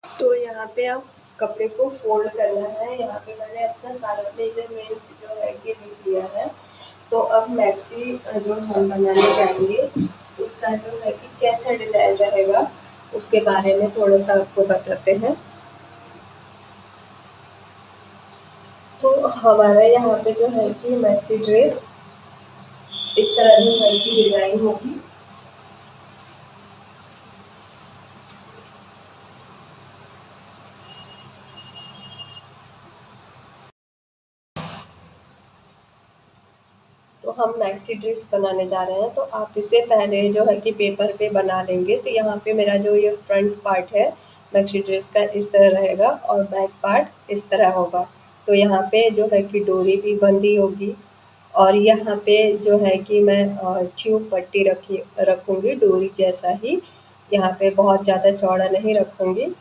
तो यहाँ पे अब कपड़े को फोल्ड करना है। यहाँ पे मैंने अपना सारा मेजरमेंट जो है कि लिख लिया है। तो अब मैक्सी जो हम बनाने जाएंगे उसका जो है कि कैसा डिज़ाइन रहेगा उसके बारे में थोड़ा सा आपको बताते हैं। तो हमारा यहाँ पे जो है कि मैक्सी ड्रेस इस तरह जो है कि डिज़ाइन होगी। तो हम मैक्सी ड्रेस बनाने जा रहे हैं, तो आप इसे पहले जो है कि पेपर पे बना लेंगे। तो यहाँ पे मेरा जो ये फ्रंट पार्ट है मैक्सी ड्रेस का इस तरह रहेगा और बैक पार्ट इस तरह होगा। तो यहाँ पे जो है कि डोरी भी बंधी होगी और यहाँ पे जो है कि मैं ट्यूब पट्टी रखूँगी डोरी जैसा ही। यहाँ पे बहुत ज़्यादा चौड़ा नहीं रखूँगी,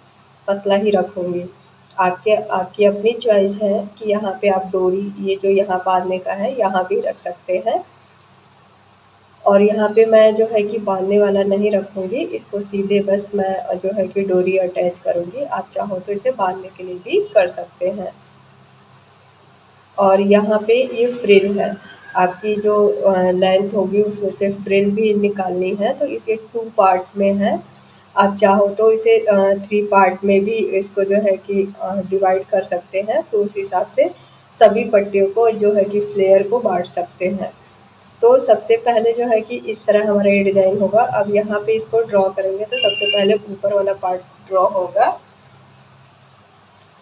पतला ही रखूँगी। आपके आपकी अपनी चॉइस है कि यहाँ पे आप डोरी ये जो यहाँ बाँधने का है यहाँ भी रख सकते हैं। और यहाँ पे मैं जो है कि बाँधने वाला नहीं रखूँगी, इसको सीधे बस मैं जो है कि डोरी अटैच करूँगी। आप चाहो तो इसे बाँधने के लिए भी कर सकते हैं। और यहाँ पे ये फ्रिल है, आपकी जो लेंथ होगी उसमें से फ्रिल भी निकालनी है। तो इसे 2 पार्ट में है। आप चाहो तो इसे 3 पार्ट में भी इसको जो है कि डिवाइड कर सकते हैं। तो उस हिसाब से सभी पट्टियों को जो है कि फ्लेयर को बाँट सकते हैं। तो सबसे पहले जो है कि इस तरह हमारा ये डिज़ाइन होगा। अब यहाँ पे इसको ड्रॉ करेंगे तो सबसे पहले ऊपर वाला पार्ट ड्रॉ होगा।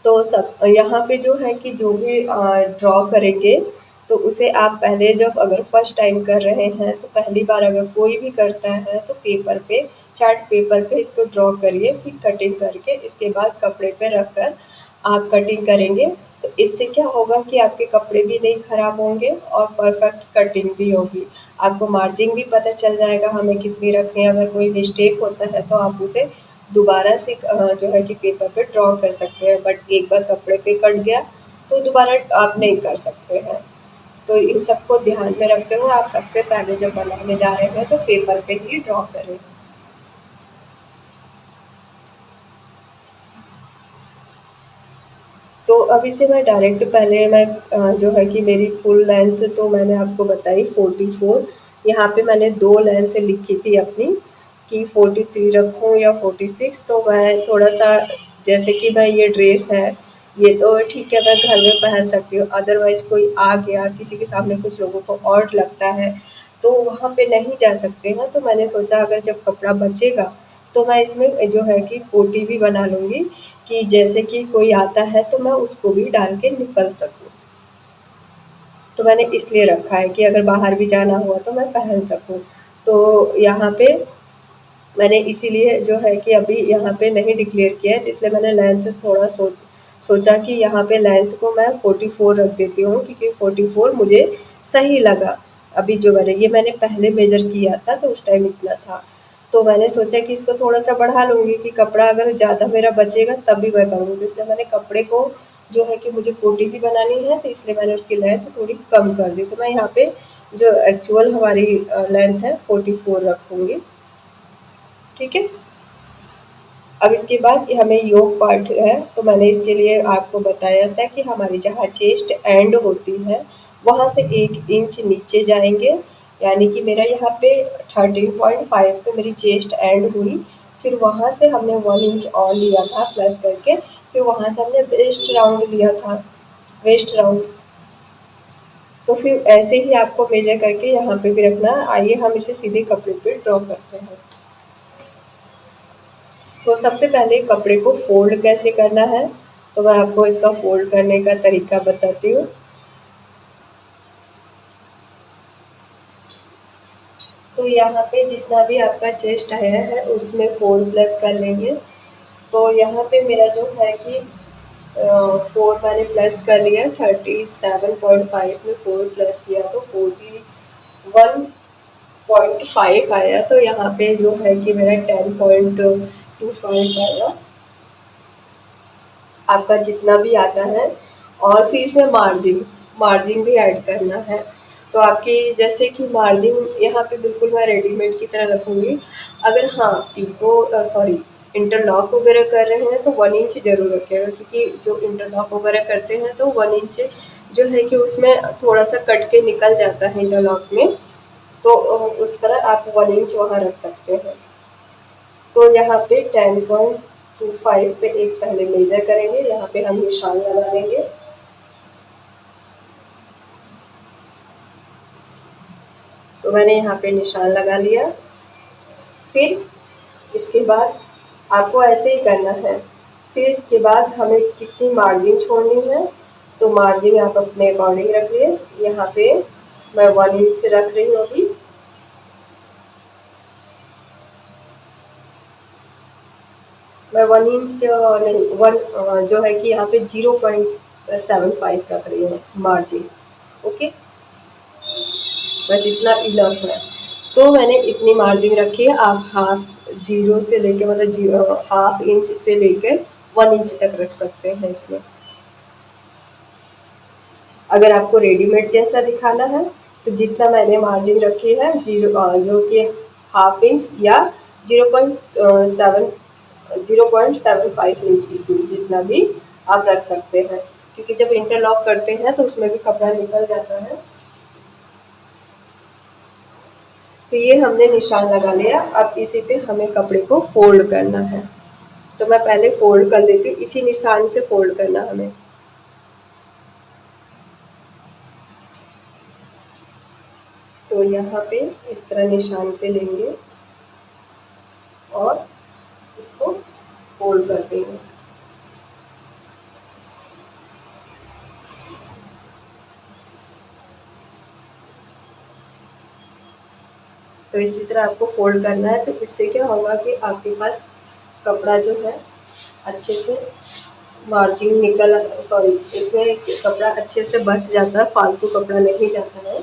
तो सब यहाँ पे जो है कि जो भी ड्रॉ करेंगे तो उसे आप पहले जब अगर फर्स्ट टाइम कर रहे हैं तो पहली बार अगर कोई भी करता है तो पेपर पे चार्ट पेपर पे इसको ड्रॉ करिए, फिर कटिंग करके इसके बाद कपड़े पे रख कर आप कटिंग करेंगे। तो इससे क्या होगा कि आपके कपड़े भी नहीं खराब होंगे और परफेक्ट कटिंग भी होगी। आपको मार्जिन भी पता चल जाएगा हमें कितनी रखनी है। अगर कोई मिस्टेक होता है तो आप उसे दोबारा से जो है कि पेपर पे ड्रॉ कर सकते हैं, बट एक बार कपड़े पे कट गया तो दोबारा आप नहीं कर सकते हैं। तो इन सबको ध्यान में रखते हुए आप सबसे पहले जब बनाने जा रहे हैं तो पेपर पे ही ड्रॉ करें। तो अब इसे मैं डायरेक्ट पहले मैं जो है कि मेरी फुल लेंथ तो मैंने आपको बताई 44। यहाँ पे मैंने 2 लेंथ लिखी थी अपनी कि 43 रखूँ या 46। तो मैं थोड़ा-सा जैसे कि मैं ये ड्रेस है, ये तो ठीक है मैं घर में पहन सकती हूँ, अदरवाइज़ कोई आ गया, किसी के सामने कुछ लोगों को ऑड लगता है, तो वहाँ पे नहीं जा सकते हैं। तो मैंने सोचा अगर जब कपड़ा बचेगा, तो मैं इसमें जो है कि कोटी भी बना लूँगी कि जैसे कि कोई आता है तो मैं उसको भी डाल के निकल सकूँ। तो मैंने इसलिए रखा है कि अगर बाहर भी जाना हुआ तो मैं पहन सकूँ। तो यहाँ पे मैंने इसीलिए जो है कि अभी यहाँ पे नहीं डिक्लेयर किया है, तो इसलिए मैंने लेंथ थोड़ा सोचा कि यहाँ पे लेंथ को मैं 44 रख देती हूँ क्योंकि 44 मुझे सही लगा। अभी जो मैंने पहले मेज़र किया था तो उस टाइम इतना था। तो मैंने सोचा कि इसको थोड़ा-सा बढ़ा लूँगी कि कपड़ा अगर ज़्यादा मेरा बचेगा तब भी मैं करूँगी। तो इसलिए मैंने कपड़े को जो है कि मुझे कोटी भी बनानी है तो इसलिए मैंने उसकी लेंथ थोड़ी कम कर दी। तो मैं यहाँ पे जो एक्चुअल हमारी लेंथ है 44 रखूँगी। ठीक है? अब इसके बाद हमें योक पार्ट है, तो मैंने इसके लिए आपको बताया था कि हमारी जहाँ चेस्ट एंड होती है वहाँ से 1 इंच नीचे जाएंगे। यानी कि मेरा यहाँ पे 13.5 पे मेरी चेस्ट एंड हुई। फिर वहाँ से हमने 1 इंच और लिया था प्लस करके। फिर वहाँ से हमने वेस्ट राउंड लिया था, वेस्ट राउंड। तो फिर ऐसे ही आपको मेजर करके यहाँ पे भी रखना है। आइए हम इसे सीधे कपड़े पे ड्रॉ करते हैं। तो सबसे पहले कपड़े को फ़ोल्ड कैसे करना है, तो मैं आपको इसका फ़ोल्ड करने का तरीका बताती हूँ। तो यहाँ पे जितना भी आपका चेस्ट आया है उसमें 4 प्लस कर लेंगे। तो यहाँ पे मेरा जो है कि 4 मैंने प्लस कर लिया, 37.5 में 4 प्लस किया तो 41.5 आया। तो यहाँ पे जो है कि मेरा 10.25 आएगा, आपका जितना भी आता है। और फिर इसमें मार्जिन मार्जिन भी ऐड करना है। तो आपकी जैसे कि मार्जिन यहाँ पे बिल्कुल मैं रेडीमेड की तरह रखूँगी। अगर हाँ, पिको सॉरी इंटरलॉक वगैरह कर रहे हैं तो 1 इंच ज़रूर रखिएगा, क्योंकि जो इंटरलॉक वगैरह करते हैं तो 1 इंच जो है कि उसमें थोड़ा सा कट के निकल जाता है इंटरलॉक में, तो उस तरह आप 1 इंच वहाँ रख सकते हैं। तो यहाँ पे 10.25 पे एक पहले मेजर करेंगे, यहाँ पे हम निशान लगा देंगे। तो मैंने यहाँ पे निशान लगा लिया। फिर इसके बाद आपको ऐसे ही करना है। फिर इसके बाद हमें कितनी मार्जिन छोड़नी है, तो मार्जिन आप अपने अकॉर्डिंग रखिए। यहाँ पे मैं 1 इंच रख रही हूँ अभी। मैं 1 इंच नहीं, 1 जो है कि यहाँ पे 0.75 रख रही हूँ मार्जिन। ओके, बस इतना इनफ है। तो मैंने इतनी मार्जिन रखी है। आप हाफ जीरो से लेके मतलब हाफ इंच से लेकर 1 इंच तक रख सकते हैं इसमें। अगर आपको रेडीमेड जैसा दिखाना है तो जितना मैंने मार्जिन रखी है जो कि हाफ इंच या 0.75 इंच जितना भी आप रख सकते हैं, क्योंकि जब इंटरलॉक करते हैं तो उसमें भी कपड़ा निकल जाता है। तो ये हमने निशान लगा लिया। अब इसी पे हमें कपड़े को फोल्ड करना है। तो मैं पहले फोल्ड कर लेती हूँ, इसी निशान से फोल्ड करना हमें। तो यहाँ पे इस तरह निशान पे लेंगे और इसको फोल्ड कर देंगे। तो इसी तरह आपको फोल्ड करना है। तो इससे क्या होगा कि आपके पास कपड़ा जो है अच्छे से मार्जिन निकल सॉरी इसमें कपड़ा अच्छे से बच जाता है, फालतू कपड़ा नहीं जाता है।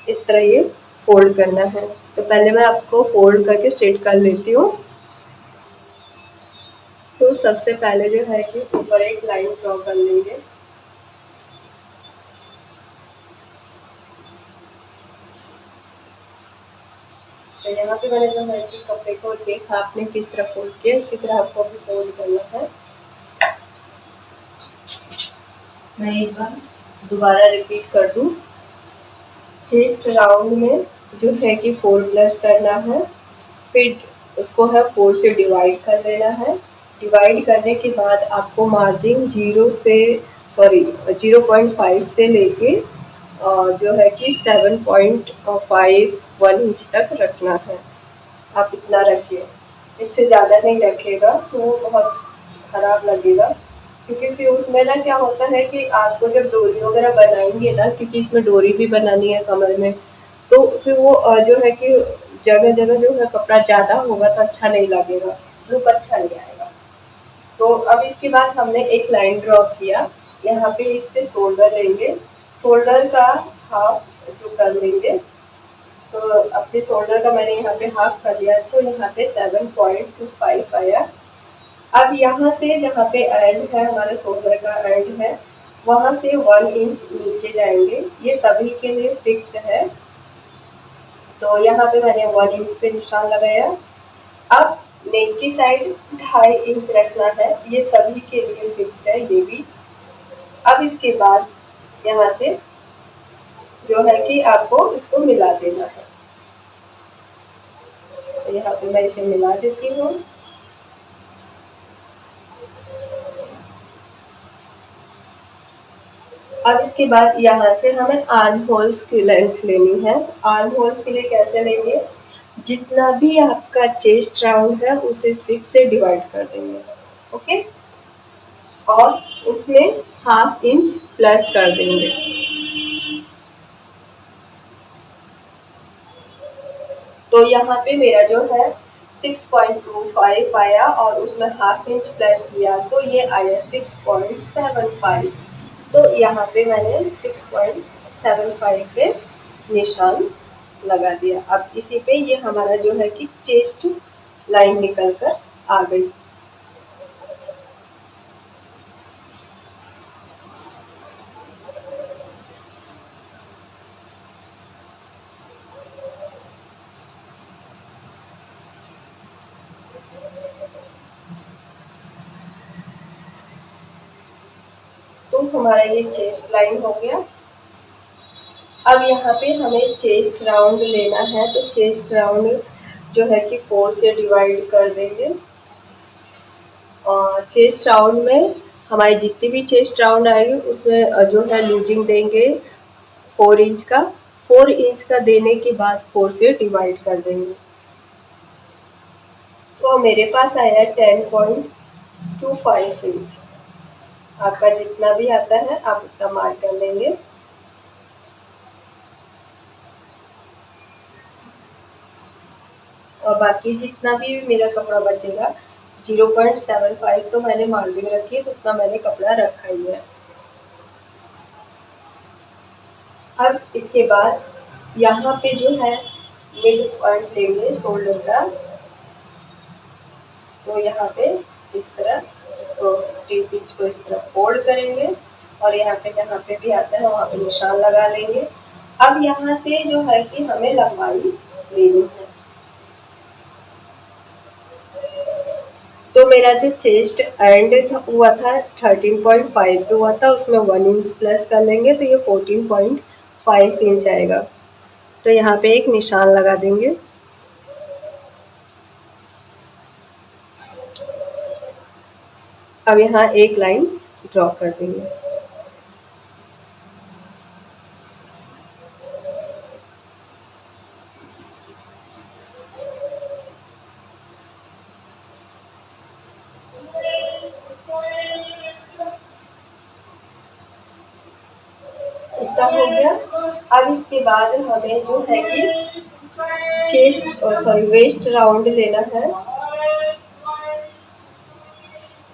इस तरह ये फोल्ड करना है। तो पहले मैं आपको फोल्ड करके सेट कर लेती हूँ। तो सबसे पहले जो है कि ऊपर एक लाइन ड्रॉ कर लेंगे। तो यहाँ पे मैंने जो है कि कपड़े को देखा आपने किस तरह फोल्ड किया, इसी तरह आपको भी फोल्ड करना है। मैं एक बार दोबारा रिपीट कर दूँ। चेस्ट राउंड में जो है कि 4 प्लस करना है, फिर उसको है 4 से डिवाइड कर देना है। डिवाइड करने के बाद आपको मार्जिन 0.5 से लेके जो है कि 7.51 इंच तक रखना है। आप इतना रखिए, इससे ज़्यादा नहीं रखिएगा तो वो बहुत खराब लगेगा। क्योंकि फिर उसमें ना क्या होता है कि आपको जब डोरी वगैरह बनाएंगे ना, क्योंकि इसमें डोरी भी बनानी है कमर में, तो फिर वो जो है कि जगह जगह जो है कपड़ा ज़्यादा होगा तो अच्छा नहीं लगेगा, लुक अच्छा नहीं आएगा। तो अब इसके बाद हमने एक लाइन ड्रॉ किया। यहाँ पे इस पे शोल्डर लेंगे, शोल्डर का हाफ जो कर लेंगे। तो अपने शोल्डर का मैंने यहाँ पे हाफ कर लिया, तो यहाँ पे 7.25 आया। अब यहाँ से जहाँ पे एंड है, हमारे शोल्डर का एंड है, वहाँ से 1 इंच नीचे जाएंगे। ये सभी के लिए फिक्स है। तो यहाँ पे मैंने 1 इंच पे निशान लगाया। अब नेक की साइड 2.5 इंच रखना है, ये सभी के लिए फिक्स है ये भी। अब इसके बाद यहाँ से जो है कि आपको इसको मिला देना है। तो यहाँ पे मैं इसे मिला देती हूँ। अब इसके बाद यहाँ से हमें आर्म होल्स की लेंथ लेनी है। आर्म होल्स के लिए कैसे लेंगे, जितना भी आपका चेस्ट राउंड है उसे 6 से डिवाइड कर देंगे। ओके, और उसमें हाफ इंच प्लस कर देंगे। तो यहाँ पे मेरा जो है 6.25 आया और उसमें हाफ इंच प्लस किया तो ये आया 6.75। तो यहाँ पे मैंने 6.75 पे निशान लगा दिया। अब इसी पे ये हमारा जो है कि चेस्ट लाइन निकल कर आ गई। हमारा ये चेस्ट लाइन हो गया। अब यहाँ पे हमें चेस्ट राउंड लेना है, तो चेस्ट राउंड जो है कि 4 से डिवाइड कर देंगे। और चेस्ट राउंड में हमारी जितनी भी चेस्ट राउंड आएगी उसमें जो है लूजिंग देंगे 4 इंच का। 4 इंच का देने के बाद 4 से डिवाइड कर देंगे। तो मेरे पास आया 10.25 इंच। आपका जितना भी आता है आप उतना मार्क कर लेंगे। और बाकी जितना भी मेरा कपड़ा बचेगा 0.75 तो मैंने मार्जिन रखी है, तो उतना मैंने कपड़ा रखा ही है। अब इसके बाद यहाँ पे जो है मिड पॉइंट लेंगे शोल्डर का। तो यहाँ पे इस तरह इसको टिप पिच को इस तरह फोल्ड करेंगे और यहाँ पे जहाँ पे भी आता है वहाँ पे निशान लगा लेंगे। अब यहाँ से जो है कि हमें लंबाई लेनी है। तो मेरा जो चेस्ट एंड हुआ था 13.5 पे हुआ था, उसमें 1 इंच प्लस कर लेंगे तो ये 14.5 इंच आएगा। तो यहाँ पे एक निशान लगा देंगे। अब यहाँ एक लाइन ड्रॉ कर देंगे। इतना हो गया। अब इसके बाद हमें जो है कि वेस्ट राउंड लेना है।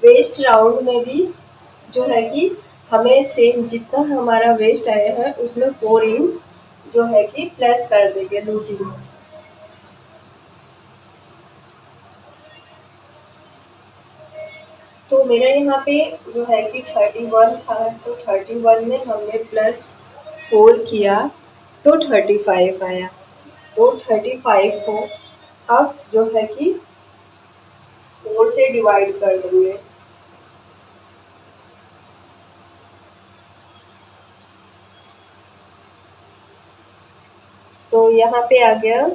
वेस्ट राउंड में भी जो है कि हमें सेम जितना हमारा वेस्ट आया है उसमें 4 इंच जो है कि प्लस कर देंगे लूजिंग। तो मेरा यहाँ पे जो है कि 31 था, तो 31 में हमने +4 किया तो 35 आया। तो 35 को अब जो है कि 4 से डिवाइड कर देंगे। तो यहाँ पे आ गया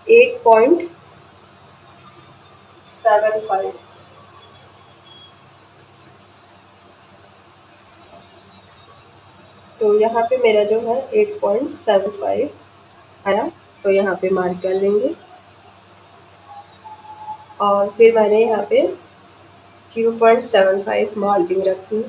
8.75। तो यहाँ पे मेरा जो है 8.75 आया, तो यहाँ पे मार्क कर लेंगे। और फिर मैंने यहाँ पे 0.75 मार्जिन रखी।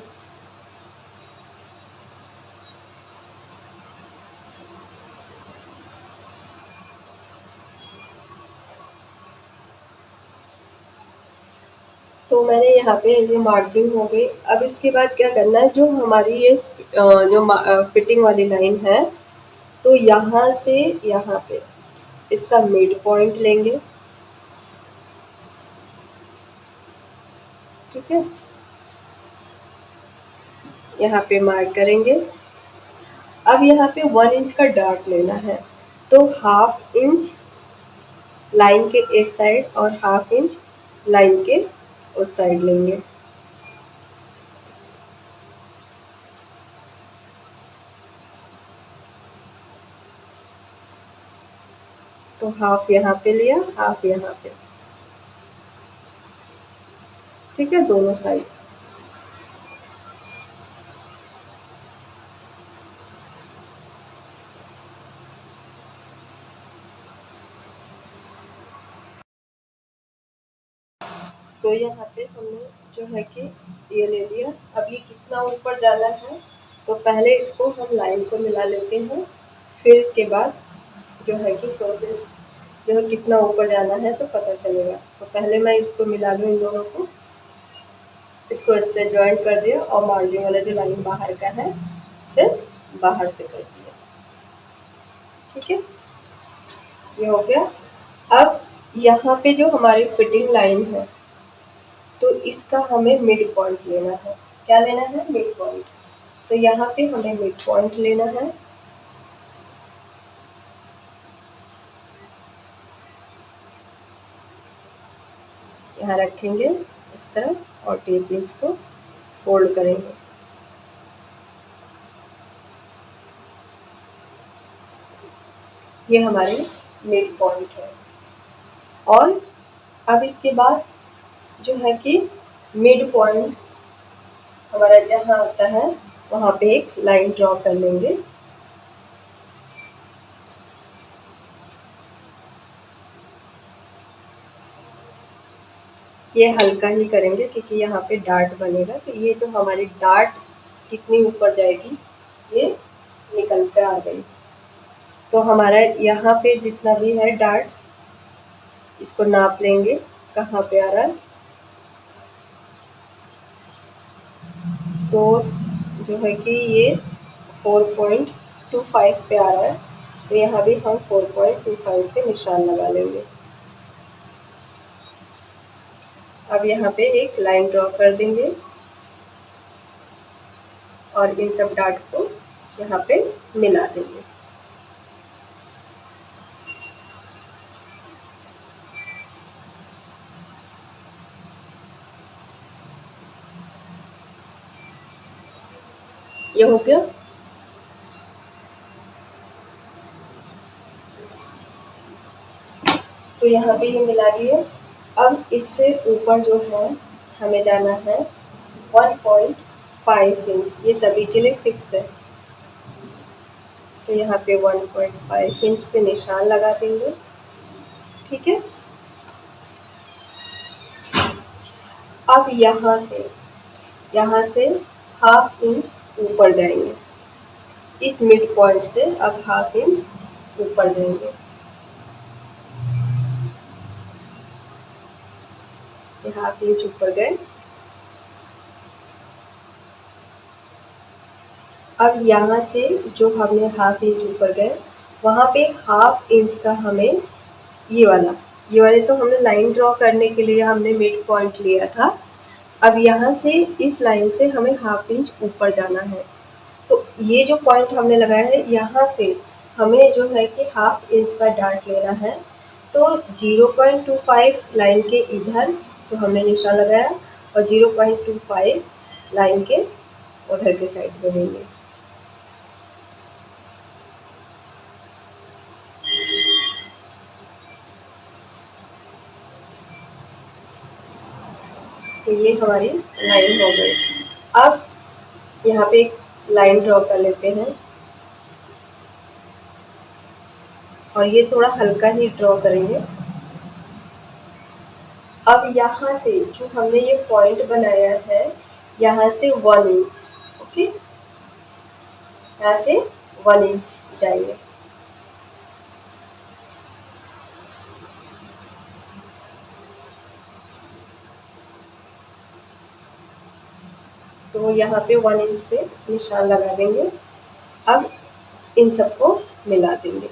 तो मैंने यहाँ पे ये मार्जिन हो गई। अब इसके बाद क्या करना है, जो हमारी ये जो फिटिंग वाली लाइन है, तो यहाँ से यहाँ पे इसका मिड पॉइंट लेंगे। ठीक है, यहाँ पे मार्क करेंगे। अब यहाँ पे 1 इंच का डॉट लेना है, तो 1/2 इंच लाइन के इस साइड और 1/2 इंच लाइन के उस साइड लेंगे। तो 1/2 यहाँ पे लिया, 1/2 यहाँ पे। ठीक है, दोनों साइड। तो यहाँ पे हमने जो है कि ये ले लिया। अब ये कितना ऊपर जाना है, तो पहले इसको हम लाइन को मिला लेते हैं, फिर इसके बाद जो है कि प्रोसेस जो है कितना ऊपर जाना है तो पता चलेगा। तो पहले मैं इसको मिला लूँ इन दोनों को, इसको इससे जॉइंट कर दिया और मार्जिन वाला जो लाइन बाहर का है इसे बाहर से कर दिया। ठीक है, ये हो गया। अब यहाँ पे जो हमारी फिटिंग लाइन है, तो इसका हमें मिड पॉइंट लेना है। क्या लेना है? Mid point. तो यहाँ पे हमें मिड पॉइंट लेना है। यहाँ रखेंगे इस तरह और टेप इंच को फोल्ड करेंगे। ये हमारे मिड पॉइंट है। और अब इसके बाद जो है कि मिड पॉइंट हमारा जहाँ आता है वहाँ पे एक लाइन ड्रॉ कर लेंगे। ये हल्का ही करेंगे क्योंकि यहाँ पे डार्ट बनेगा, तो ये जो हमारी डार्ट कितनी ऊपर जाएगी ये निकल कर आ गई। तो हमारा यहाँ पे जितना भी है डार्ट इसको नाप लेंगे कहाँ पे आ रहा है। तो जो है कि ये 4.25 पे आ रहा है, तो यहाँ भी हम 4.25 पे निशान लगा लेंगे। अब यहाँ पे एक लाइन ड्रॉ कर देंगे और इन सब डार्ट को यहाँ पे मिला देंगे। ये हो गया। तो यहाँ पे ये मिला दिए। अब इससे ऊपर जो है हमें जाना है 1.5 इंच, ये सभी के लिए फिक्स है। तो यहाँ पे 1.5 इंच पे निशान लगा देंगे। ठीक है। अब यहाँ से हाफ इंच ऊपर जाएंगे। इस मिड पॉइंट से अब हाफ इंच ऊपर जाएंगे। हाफ इंच ऊपर गए। अब यहाँ से जो हमने हाफ इंच ऊपर गए वहाँ पे हाफ इंच का हमें ये वाले तो हमने लाइन ड्रॉ करने के लिए हमने मिड पॉइंट लिया था। अब यहाँ से इस लाइन से हमें हाफ इंच ऊपर जाना है। तो ये जो पॉइंट हमने लगाया है यहाँ से हमें जो है कि हाफ इंच का डार्ट लेना है। तो 0.25 लाइन के इधर जो हमने निशान लगाया और 0.25 लाइन के उधर के साइड में लेंगे। तो ये हमारी लाइन हो गई। अब यहाँ पे एक लाइन ड्रॉ कर लेते हैं और ये थोड़ा हल्का ही ड्रॉ करेंगे। अब यहाँ से जो हमने ये पॉइंट बनाया है यहाँ से 1 इंच, ओके, यहाँ से 1 इंच जाएंगे। तो यहाँ पे 1 इंच पे निशान लगा देंगे। अब इन सबको मिला देंगे।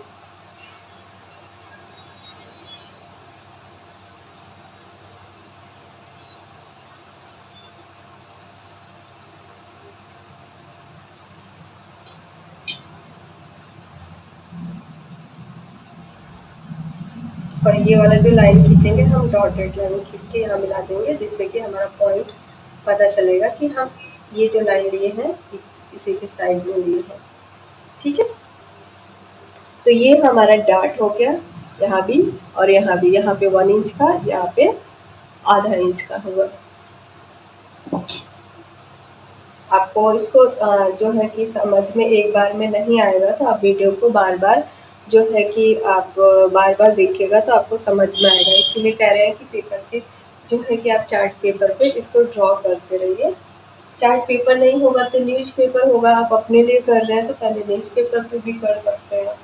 और ये वाला जो लाइन खींचेंगे हम डॉटेड लाइन खींच के यहाँ मिला देंगे, जिससे कि हमारा पॉइंट पता चलेगा कि हम ये जो लाइन लिए हैं इसी के साइड में लिए हैं। ठीक है। तो ये हमारा डार्ट हो गया यहाँ भी और यहाँ भी। यहाँ पे 1 इंच का, यहाँ पे आधा इंच का होगा। आपको इसको जो है कि समझ में एक बार में नहीं आएगा, तो आप वीडियो को बार बार जो है कि आप बार बार देखिएगा तो आपको समझ में आएगा। इसीलिए कह रहे हैं कि पेपर के जो है कि आप चार्ट पेपर पे इसको ड्रॉ करते रहिए। चार्ट पेपर नहीं होगा तो न्यूज़पेपर होगा। आप अपने लिए कर रहे हैं तो पहले न्यूज़पेपर पे भी कर सकते हैं।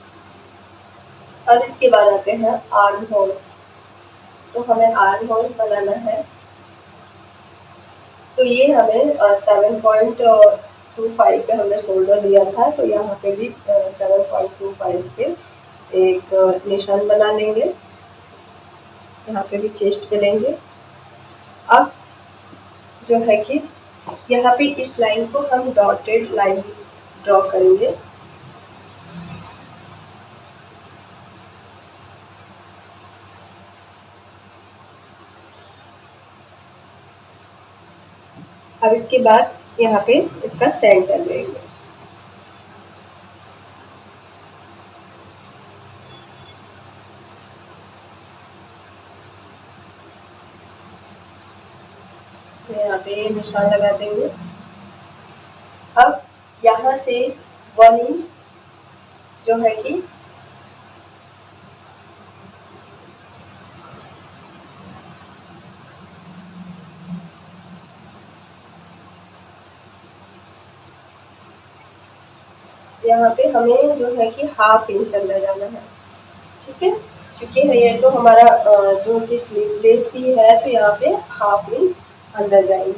अब इसके बाद आते हैं आर्म होल्स। तो हमें आर्म होल्स बनाना है। तो ये हमें 7.25 पे हमने शोल्डर लिया था, तो यहाँ पे भी 7.25 पे एक निशान बना लेंगे। यहाँ पे भी चेस्ट पे लेंगे। अब जो है कि यहाँ पे इस लाइन को हम डॉटेड लाइन ड्रॉ करेंगे। अब इसके बाद यहाँ पे इसका सेंटर लेंगे। यहाँ पे निशान लगा देंगे। अब यहाँ से 1 इंच जो है कि यहाँ पे हमें जो है कि 1/2 इंच अंदर जाना है, ठीक है, क्योंकि ये तो हमारा जो कि स्लीवलेस ही है, तो यहाँ पे 1/2 इंच अंदर जाएंगे।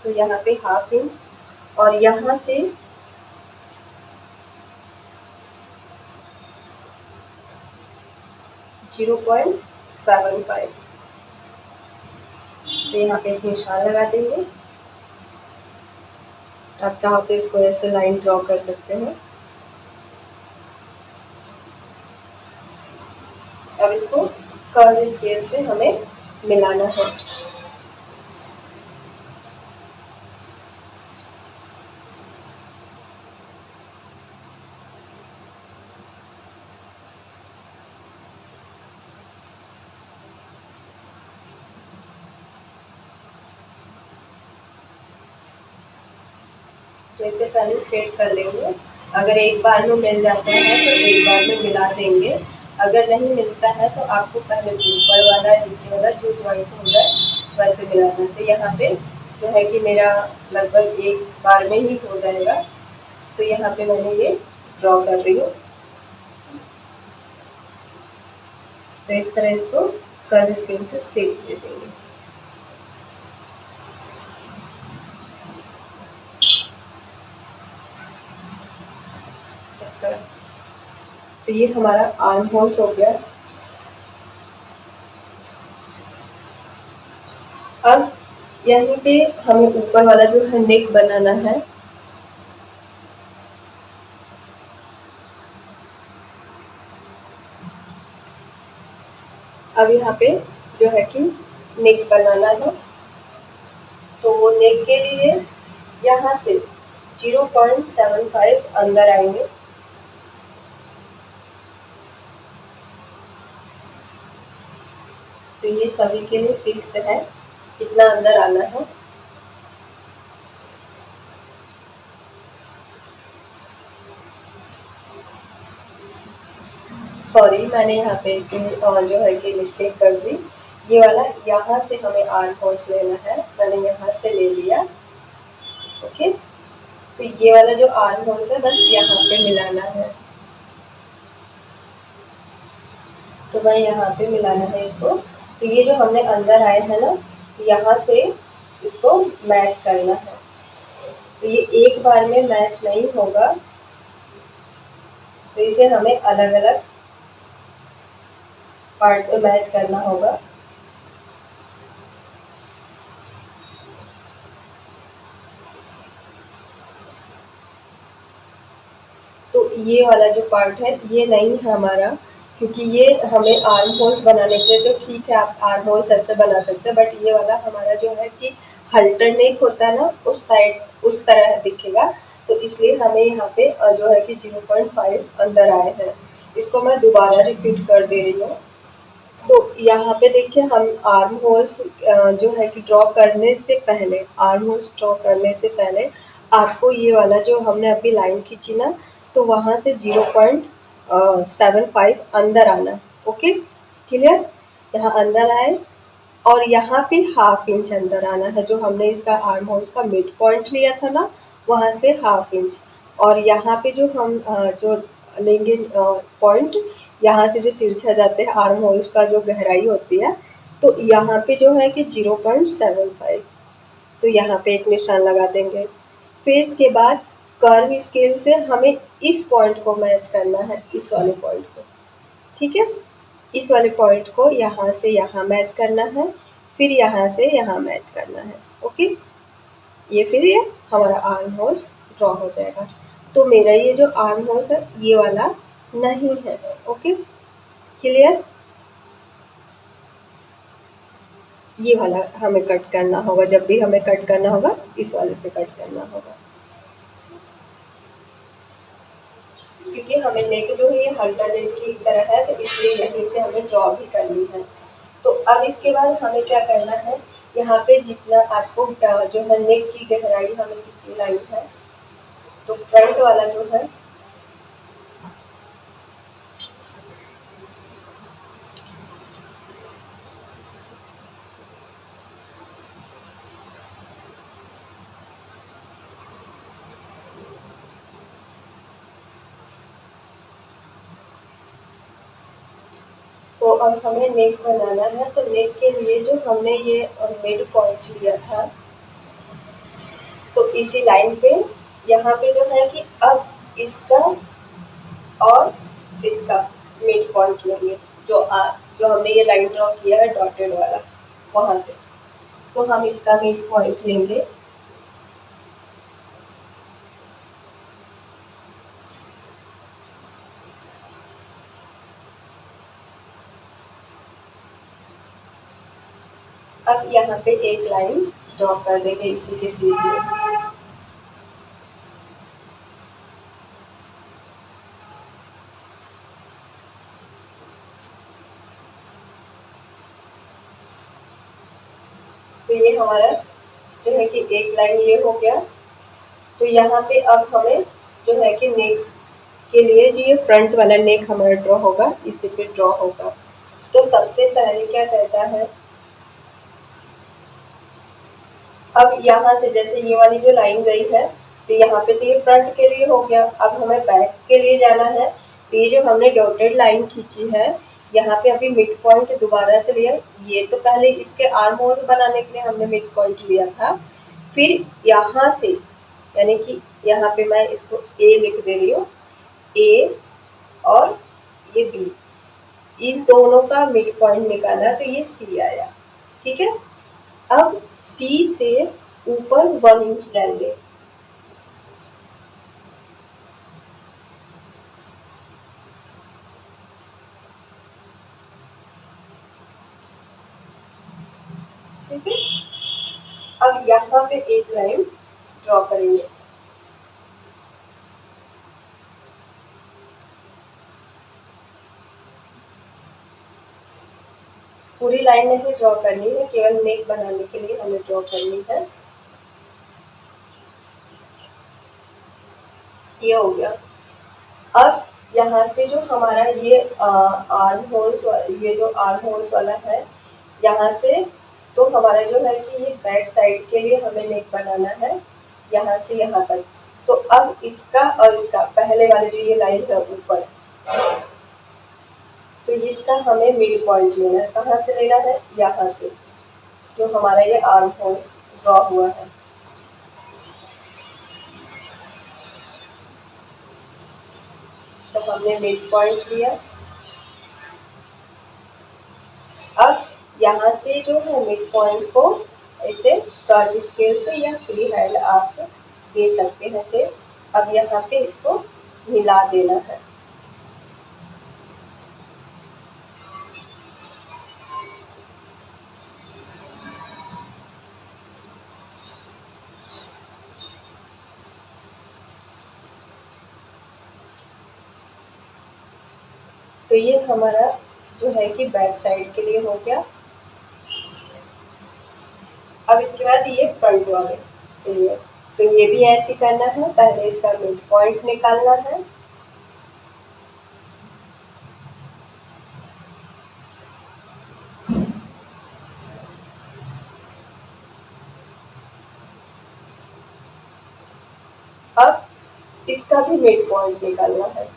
तो यहाँ पे 1/2 इंच और यहाँ से 0.75, तो यहाँ पे एक निशान लगा देंगे। आप चाहो तो इसको ऐसे लाइन ड्रॉ कर सकते हैं। अब इसको कर्व स्केल से हमें मिलाना है। तो इसे पहले स्ट्रेट कर लेंगे। अगर एक बार में मिल जाता है तो एक बार में मिला देंगे, अगर नहीं मिलता है तो आपको पहले ऊपर वाला नीचे वाला जो जॉइंट हो जाए वैसे मिलाना है। तो यहाँ पे जो है कि मेरा लगभग एक बार में ही हो जाएगा, तो यहाँ पे मैंने ये ड्रॉ कर रही हूँ। तो इस तरह इसको कर्व स्केल से शेप दे देंगे। इस तरह। तो ये हमारा आर्म होल्स हो गया। अब यहीं पे हमें ऊपर वाला जो है नेक बनाना है। अब यहाँ पे जो है कि नेक बनाना है, तो वो नेक के लिए यहाँ से 0.75 अंदर आएंगे। तो ये सभी के लिए फिक्स है कितना अंदर आना है। सॉरी, मैंने यहाँ पे जो है कि मिस्टेक कर दी। ये वाला यहाँ से हमें आर्म होल्स लेना है, मैंने यहाँ से ले लिया। ओके, तो ये वाला जो आर्म होल्स है बस यहाँ पे मिलाना है। तो मैं यहाँ पे मिलाना है इसको। तो ये जो हमने अंदर आए हैं ना, यहाँ से इसको मैच करना है। तो ये एक बार में मैच नहीं होगा, तो इसे हमें अलग अलग पार्ट में मैच करना होगा। तो ये वाला जो पार्ट है ये नहीं है हमारा, क्योंकि ये हमें आर्म होल्स बनाने के लिए, तो ठीक है आप आर्म होल्स ऐसे बना सकते हैं, बट ये वाला हमारा जो है कि हल्टर नेक होता है ना, उस साइड उस तरह दिखेगा। तो इसलिए हमें यहाँ पे जो है कि 0.5 अंदर आए हैं। इसको मैं दोबारा रिपीट कर दे रही हूँ। तो यहाँ पे देखिए हम आर्म होल्स जो है कि ड्रॉ करने से पहले, आर्म होल्स ड्रॉ करने से पहले आपको ये वाला जो हमने अभी लाइन खींची ना, तो वहाँ से 0.75 अंदर आना। Okay, clear? यहाँ अंदर आए और यहाँ पे 1/2 इंच अंदर आना है। जो हमने इसका आर्म होल्स का मिड पॉइंट लिया था ना, वहाँ से 1/2 इंच। और यहाँ पे जो हम जो लेंगे पॉइंट, यहाँ से जो तिरछा जाते हैं आर्म होल्स का जो गहराई होती है, तो यहाँ पे जो है कि 0.75, तो यहाँ पे एक निशान लगा देंगे। फिर इसके बाद कर्व स्केल से हमें इस पॉइंट को मैच करना है, इस वाले पॉइंट को, ठीक है। इस वाले पॉइंट को यहाँ से यहाँ मैच करना है, फिर यहाँ से यहाँ मैच करना है। ओके, ये फिर ये हमारा आर्म होल्स ड्रॉ हो जाएगा। तो मेरा ये जो आर्म होल्स है ये वाला नहीं है। Okay, clear? ये वाला हमें कट करना होगा, जब भी हमें कट करना होगा इस वाले से कट करना होगा। क्योंकि हमें नेक जो है ये अल्टरनेट की तरह है, तो इसलिए यहीं से हमें ड्रॉ भी करनी है। तो अब इसके बाद हमें क्या करना है, यहाँ पे जितना आपको जो है नेक की गहराई हमें कितनी लाइन है, तो फ्रंट वाला जो है तो अब हमें नेक बनाना है। तो नेक के लिए जो हमने ये मिड पॉइंट लिया था, तो इसी लाइन पे यहाँ पे जो है कि अब इसका और इसका मिड पॉइंट लेंगे, जो हमने ये लाइन ड्रॉ किया है डॉटेड वाला, वहां से तो हम इसका मिड पॉइंट लेंगे। अब यहाँ पे एक लाइन ड्रॉ कर देंगे इसी के सीधे। तो ये हमारा जो है कि एक लाइन ये हो गया। तो यहाँ पे अब हमें जो है कि नेक के लिए जो ये फ्रंट वाला नेक हमारा ड्रॉ होगा, इसी पे ड्रॉ होगा। तो सबसे पहले क्या करता है, अब यहाँ से जैसे ये वाली जो लाइन गई है, तो यहाँ पे तो ये फ्रंट के लिए हो गया। अब हमें बैक के लिए जाना है, तो ये जो हमने डॉटेड लाइन खींची है, यहाँ पे अभी मिड पॉइंट दोबारा से लिया। ये तो पहले इसके आर्म होल्स बनाने के लिए हमने मिड पॉइंट लिया था। फिर यहाँ से यानी कि यहाँ पे मैं इसको ए लिख दे रही हूँ, ए और ये बी, इन दोनों का मिड पॉइंट निकाला तो ये सी आया। ठीक है, अब सी से ऊपर 1 इंच जाएंगे। ठीक है, अब यहाँ पे एक लाइन ड्रॉ करेंगे। पूरी लाइन नहीं ड्रॉ करनी है, केवल नेक बनाने के लिए हमें ड्रॉ करनी है। ये हो गया। अब यहाँ से जो हमारा ये आर्म होल्स, ये जो आर्म होल्स वाला है, यहाँ से तो हमारा जो है कि ये बैक साइड के लिए हमें नेक बनाना है, यहाँ से यहाँ तक। तो अब इसका और इसका पहले वाले जो ये लाइन है ऊपर, तो इसका हमें मिड पॉइंट लेना है। कहाँ से लेना है, यहाँ से, जो हमारा ये आर्म होल्स ड्रॉ हुआ है। तो हमने मिड पॉइंट लिया। अब यहाँ से जो है मिड पॉइंट को ऐसे कर्व स्केल से या फ्री हैंड आप दे सकते हैं से। अब यहाँ पे इसको मिला देना है। तो ये हमारा जो है कि बैक साइड के लिए हो गया। अब इसके बाद ये फ्रंट वाले के लिए, तो ये भी ऐसे करना है। पहले इसका मिड पॉइंट निकालना है। अब इसका भी मिड पॉइंट निकालना है।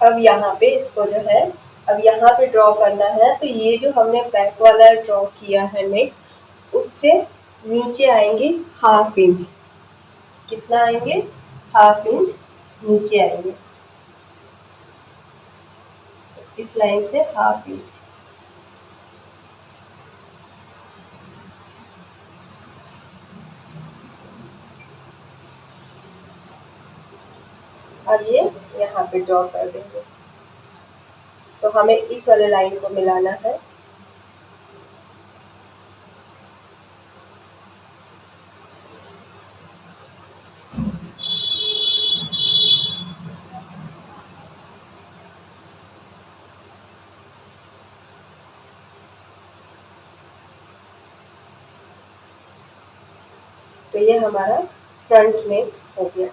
अब यहाँ पे इसको जो है, अब यहाँ पे ड्रॉ करना है। तो ये जो हमने बैक वाला ड्रॉ किया है नेक, उससे नीचे आएंगे 1/2 इंच। कितना आएंगे, 1/2 इंच नीचे आएंगे, इस लाइन से 1/2 इंच। अब ये यहाँ पे ड्रॉ कर देंगे। तो हमें इस वाले लाइन को मिलाना है। तो ये हमारा फ्रंट नेक हो गया।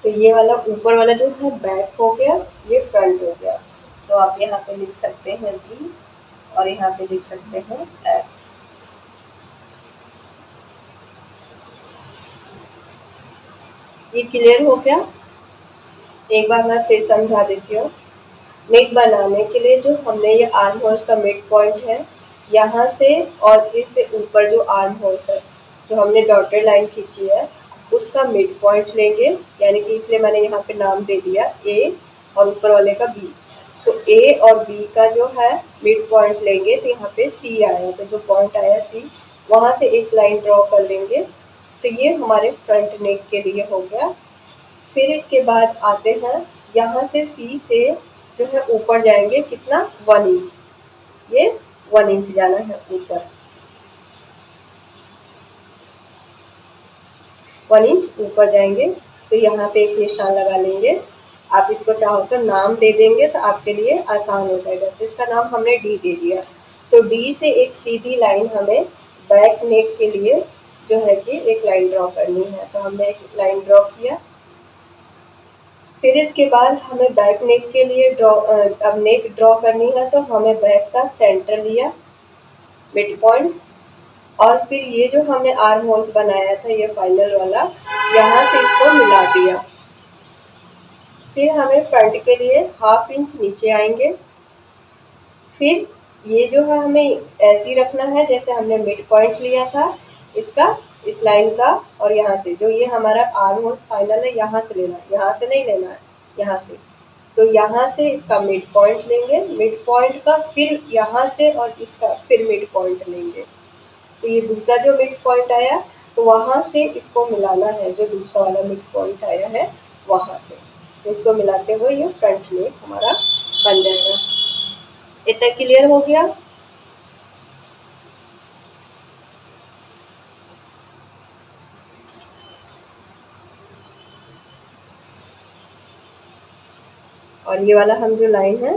तो ये वाला ऊपर वाला जो है बैक हो गया, ये फ्रंट हो गया। तो आप यहाँ पे लिख सकते हैं बी और यहाँ पे लिख सकते हैं एफ। ये क्लियर हो गया। एक बार मैं फिर समझा देती हूँ। नेक बनाने के लिए जो हमने ये आर्म होल्स का मिड पॉइंट है, यहाँ से और इससे ऊपर जो आर्म होल्स है, जो हमने डॉटेड लाइन खींची है, उसका मिड पॉइंट लेंगे, यानी कि इसलिए मैंने यहाँ पे नाम दे दिया ए और ऊपर वाले का बी। तो ए और बी का जो है मिड पॉइंट लेंगे, तो यहाँ पे सी आया, तो जो पॉइंट आया सी, वहाँ से एक लाइन ड्रॉ कर लेंगे। तो ये हमारे फ्रंट नेक के लिए हो गया। फिर इसके बाद आते हैं, यहाँ से सी से जो है ऊपर जाएंगे कितना, 1 इंच। ये 1 इंच जाना है ऊपर, 1 इंच ऊपर जाएंगे। तो यहाँ पे एक निशान लगा लेंगे। आप इसको चाहो तो नाम दे देंगे तो आपके लिए आसान हो जाएगा। तो इसका नाम हमने डी दे दिया। तो डी से एक सीधी लाइन हमें बैक नेक के लिए जो है कि एक लाइन ड्रॉ करनी है। तो हमने एक लाइन ड्रॉ किया। फिर इसके बाद हमें बैक नेक के लिए अब नेक ड्रॉ करनी है, तो हमें बैक का सेंटर लिया, मिड पॉइंट, और फिर ये जो हमने आर्म होल्स बनाया था, ये फाइनल वाला, यहाँ से इसको मिला दिया। फिर हमें फ्रंट के लिए 1/2 इंच नीचे आएंगे। फिर ये जो है हमें ऐसे ही रखना है जैसे हमने मिड पॉइंट लिया था इसका, इस लाइन का, और यहाँ से जो ये हमारा आर्म होल्स फाइनल है, यहाँ से लेना है, यहाँ से नहीं लेना है, यहाँ से। तो यहाँ से इसका मिड पॉइंट लेंगे, मिड पॉइंट का फिर यहाँ से और इसका फिर मिड पॉइंट लेंगे। तो ये दूसरा जो मिड पॉइंट आया, तो वहाँ से इसको मिलाना है, जो दूसरा वाला मिड पॉइंट आया है वहाँ से। तो इसको मिलाते हुए ये फ्रंट नेक हमारा बन जाएगा। इतना क्लियर हो गया। और ये वाला हम जो लाइन है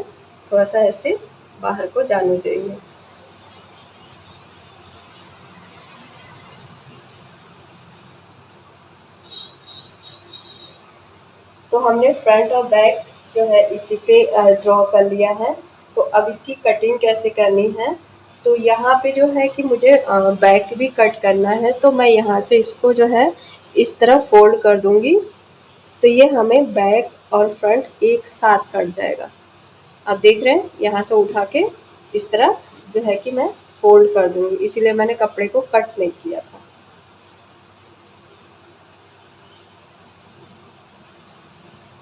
थोड़ा सा ऐसे बाहर को जाने देंगे। तो हमने फ्रंट और बैक जो है इसी पे ड्रॉ कर लिया है। तो अब इसकी कटिंग कैसे करनी है, तो यहाँ पे जो है कि मुझे बैक भी कट करना है। तो मैं यहाँ से इसको जो है इस तरह फोल्ड कर दूंगी। तो ये हमें बैक और फ्रंट एक साथ कट जाएगा। आप देख रहे हैं, यहाँ से उठा के इस तरह जो है कि मैं फोल्ड कर दूंगी, इसीलिए मैंने कपड़े को कट नहीं किया था।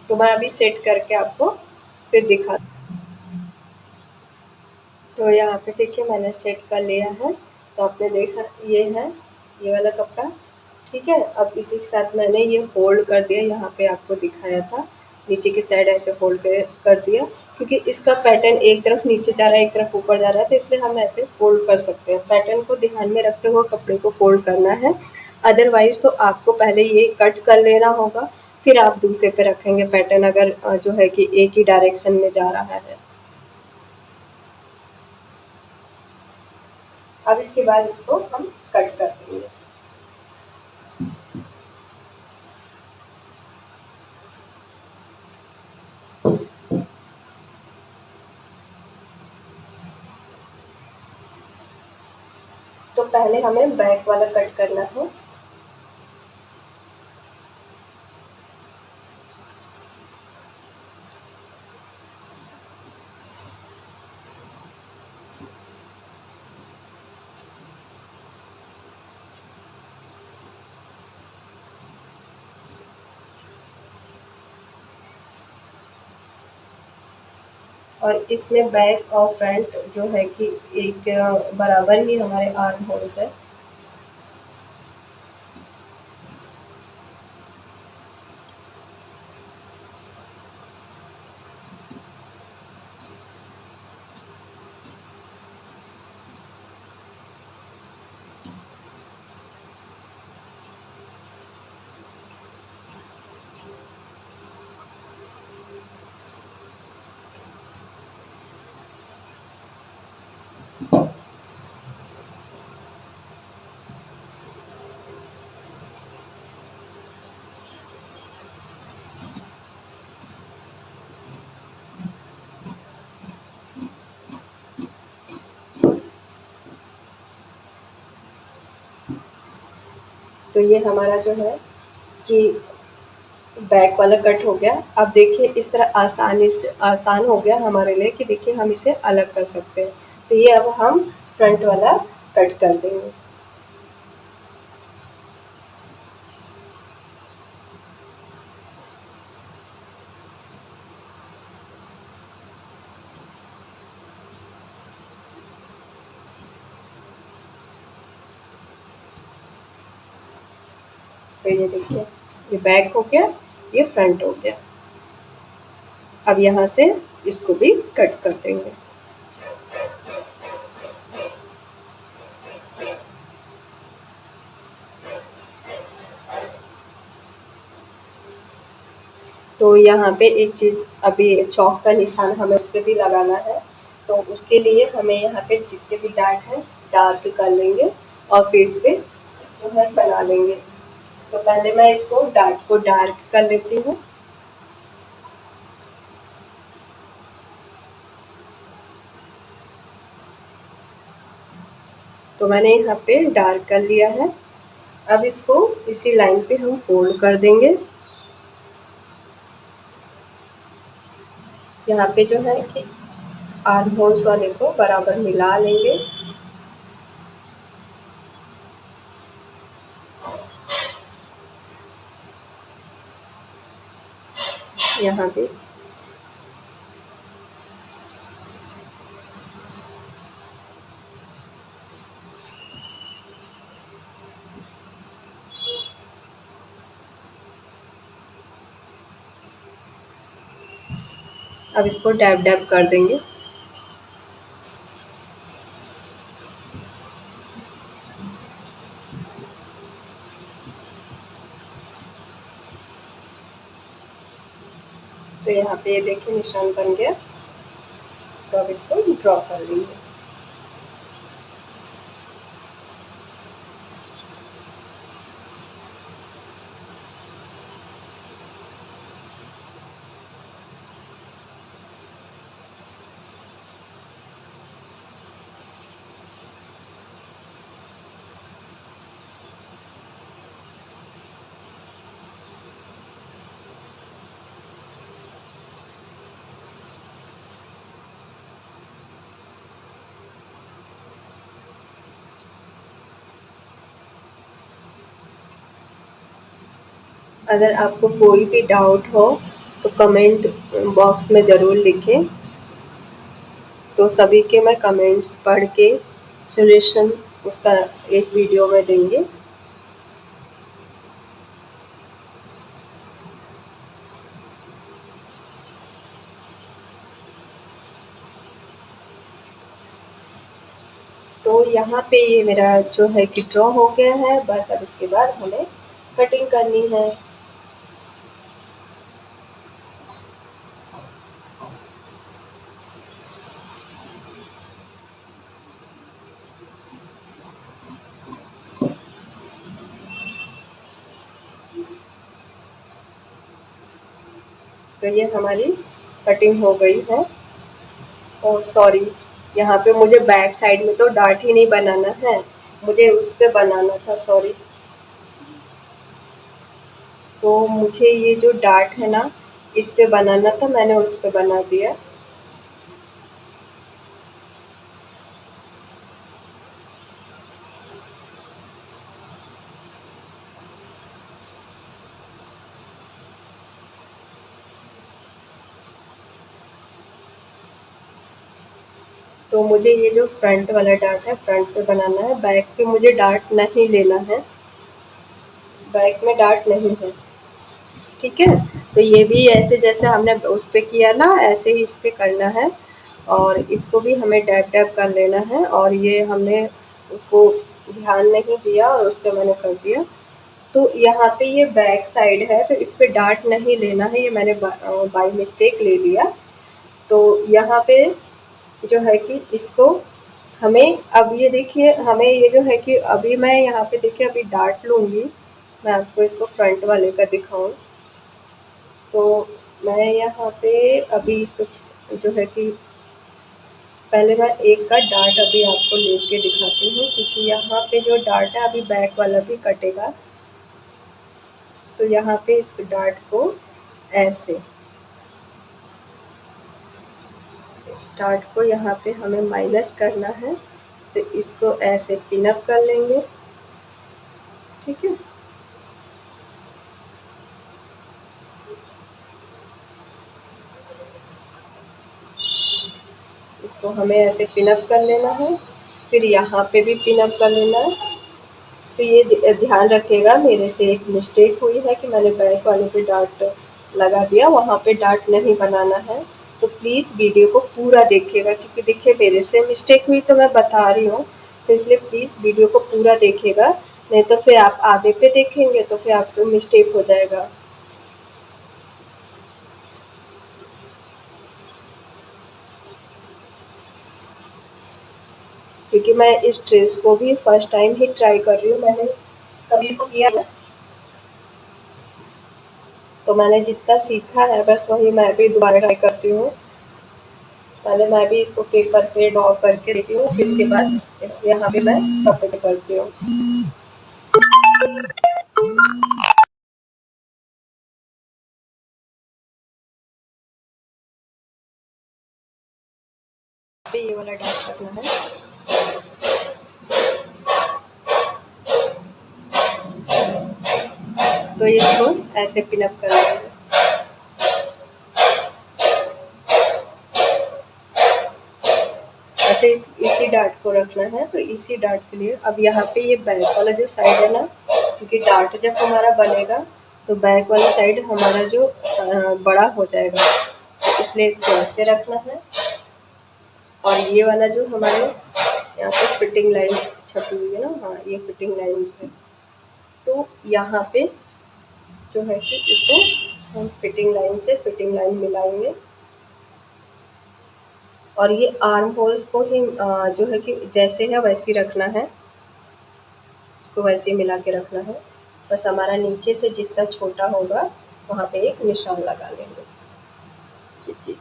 तो मैं अभी सेट करके आपको फिर दिखा। तो यहाँ पे देखिए मैंने सेट कर लिया है। तो आपने देखा ये है, ये वाला कपड़ा, ठीक है। अब इसी के साथ मैंने ये फोल्ड कर दिया, यहाँ पे आपको दिखाया था नीचे की साइड ऐसे फोल्ड कर दिया, क्योंकि इसका पैटर्न एक तरफ नीचे जा रहा है एक तरफ ऊपर जा रहा है, तो इसलिए हम ऐसे फोल्ड कर सकते हैं। पैटर्न को ध्यान में रखते हुए कपड़े को फोल्ड करना है, अदरवाइज तो आपको पहले ये कट कर लेना होगा, फिर आप दूसरे पे रखेंगे पैटर्न, अगर जो है कि एक ही डायरेक्शन में जा रहा है। अब इसके बाद इसको हम कट कर देंगे। तो पहले हमें बैक वाला कट करना है। और इसमें बैक और फ्रंट जो है कि एक बराबर ही हमारे आर्म होल्स है। तो ये हमारा जो है कि बैक वाला कट हो गया। अब देखिए इस तरह आसानी से आसान हो गया हमारे लिए कि देखिए हम इसे अलग कर सकते हैं। तो ये अब हम फ्रंट वाला कट कर देंगे। तो ये देखिए ये बैक हो गया, ये फ्रंट हो गया। अब यहाँ से इसको भी कट कर देंगे। तो यहाँ पे एक चीज़ अभी चौक का निशान हमें उस पे भी लगाना है। तो उसके लिए हमें यहाँ पे जितने भी डार्क हैं डार्क कर लेंगे और फेस पे जो है बना लेंगे। तो पहले मैं इसको डार्क को डार्क कर लेती हूँ। तो मैंने यहाँ पे डार्क कर लिया है। अब इसको इसी लाइन पे हम फोल्ड कर देंगे। यहाँ पे जो है कि आर्म होल्स वाले को बराबर मिला लेंगे। यहाँ पे अब इसको डैब डैब कर देंगे। तो यहाँ पे ये देखिए निशान बन गया। तो अब इसको ड्रॉ कर लेंगे। अगर आपको कोई भी डाउट हो तो कमेंट बॉक्स में ज़रूर लिखें। तो सभी के मैं कमेंट्स पढ़ के सॉल्यूशन उसका एक वीडियो में देंगे। तो यहाँ पे ये मेरा जो है कि ड्रॉ हो गया है। बस अब इसके बाद हमें कटिंग करनी है। तो ये हमारी कटिंग हो गई है। ओह सॉरी, यहाँ पे मुझे बैक साइड में तो डार्ट ही नहीं बनाना है, मुझे उस पे बनाना था, सॉरी। तो मुझे ये जो डार्ट है ना इस पे बनाना था, मैंने उस पे बना दिया। तो मुझे ये जो फ्रंट वाला डार्ट है फ्रंट पे बनाना है, बैक पे मुझे डार्ट नहीं लेना है, बैक में डार्ट नहीं है। ठीक है, तो ये भी ऐसे जैसे हमने उस पे किया ना ऐसे ही इस पे करना है। और इसको भी हमें डैब डैब कर लेना है। और ये हमने उसको ध्यान नहीं दिया और उस पे मैंने कर दिया। तो यहाँ पे ये बैक साइड है तो इस पे डार्ट नहीं लेना है, ये मैंने बाई मिस्टेक ले लिया। तो यहाँ पे जो है कि इसको हमें अब ये देखिए हमें ये जो है कि अभी मैं यहाँ पे देखिए अभी डार्ट लूँगी। मैं आपको इसको फ्रंट वाले का दिखाऊँ तो मैं यहाँ पे अभी इसको जो है कि पहले मैं एक का डार्ट अभी आपको लेके दिखाती हूँ, क्योंकि यहाँ पे जो डार्ट है अभी बैक वाला भी कटेगा। तो यहाँ पे इस डार्ट को ऐसे, इस डार्ट को यहाँ पे हमें माइनस करना है, तो इसको ऐसे पिनअप कर लेंगे। ठीक है, इसको हमें ऐसे पिनअप कर लेना है, फिर यहाँ पे भी पिनअप कर लेना है। तो ये ध्यान रखिएगा, मेरे से एक मिस्टेक हुई है कि मैंने बैक वाले पे डार्ट लगा दिया, वहाँ पे डार्ट नहीं बनाना है। तो प्लीज़ वीडियो को पूरा देखिएगा, क्योंकि देखिए मेरे से मिस्टेक हुई तो मैं बता रही हूँ, तो इसलिए प्लीज़ वीडियो को पूरा देखिएगा, नहीं तो फिर आप आधे पे देखेंगे तो फिर आपको मिस्टेक हो जाएगा। क्योंकि मैं इस ड्रेस को भी फर्स्ट टाइम ही ट्राई कर रही हूँ, मैंने कभी इसको किया है, तो मैंने जितना सीखा है बस वही मैं भी दोबारा ट्राई करती हूँ। पहले मैं भी इसको पेपर पे ड्रॉ करके देती हूँ, फिर इसके बाद यहाँ पे मैं कपड़े पे करती हूँ। पे ये वाला डार्क करना है, तो इसको ऐसे पिनअप कर लेंगे। ऐसे इसी डार्ट को रखना है, तो इसी डार्ट के लिए अब यहाँ पे ये बैक वाला जो साइड है ना, क्योंकि डार्ट जब हमारा बनेगा तो बैक वाला साइड हमारा जो बड़ा हो जाएगा, तो इसलिए इसको ऐसे रखना है। और ये वाला जो हमारे यहाँ पे फिटिंग लाइन छपी हुई है ना, हाँ ये फिटिंग लाइन है, तो यहाँ पे जो है कि इसको हम फिटिंग लाइन से फिटिंग लाइन मिलाएंगे। और ये आर्म होल्स को ही जो है कि जैसे है वैसे ही रखना है, इसको वैसे ही मिला के रखना है। बस हमारा नीचे से जितना छोटा होगा वहाँ पे एक निशान लगा लेंगे। जी,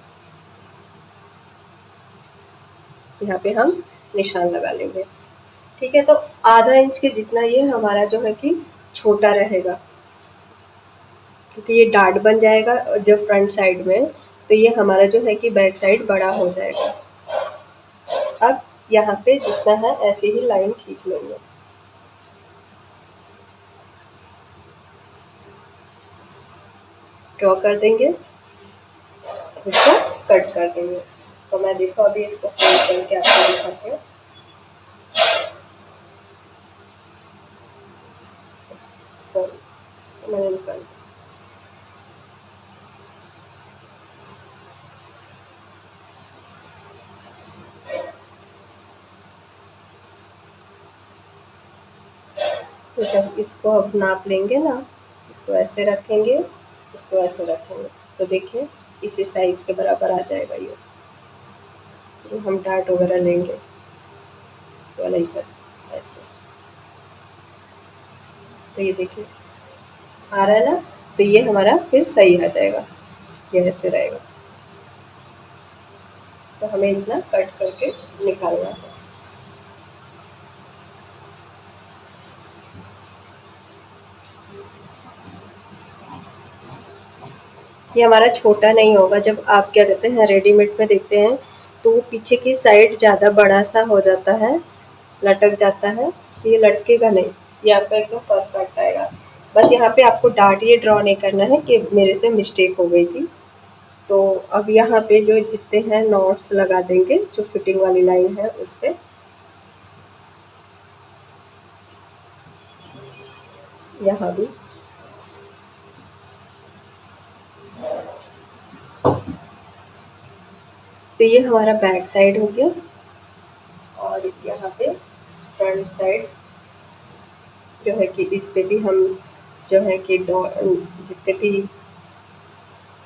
यहाँ पे हम निशान लगा लेंगे। ठीक है, तो आधा इंच के जितना ये हमारा जो है कि छोटा रहेगा, क्योंकि ये डार्ट बन जाएगा जब फ्रंट साइड में, तो ये हमारा जो है कि बैक साइड बड़ा हो जाएगा। अब यहाँ पे जितना है ऐसे ही लाइन खींच लेंगे, ड्रॉ कर देंगे, इसको कट कर देंगे। तो मैं देखो अभी इसको फोल्ड करके आपको दिखाती हूँ। सॉरी, इसको मैंने निकाल दिया। तो जब इसको अब नाप लेंगे ना, इसको ऐसे रखेंगे, इसको ऐसे रखेंगे, तो देखिए इसी साइज के बराबर आ जाएगा ये। तो हम डार्ट वगैरह लेंगे वाला इधर ऐसे, तो ये देखिए आ रहा है ना, तो ये हमारा फिर सही आ जाएगा, ये ऐसे रहेगा। तो हमें इतना कट करके निकालना है। ये हमारा छोटा नहीं होगा, जब आप क्या कहते हैं रेडीमेड में देखते हैं तो वो पीछे की साइड ज़्यादा बड़ा सा हो जाता है, लटक जाता है, तो ये लटकेगा नहीं, ये आपका एकदम परफेक्ट आएगा। बस यहाँ पे आपको डार्ट ये ड्रॉ नहीं करना है कि मेरे से मिस्टेक हो गई थी। तो अब यहाँ पे जो जितने हैं नॉट्स लगा देंगे, जो फिटिंग वाली लाइन है उस पर, यहाँ भी तो ये हमारा बैक साइड हो गया। और यहाँ पे फ्रंट साइड जो है कि इस पे भी हम जो है कि जितने भी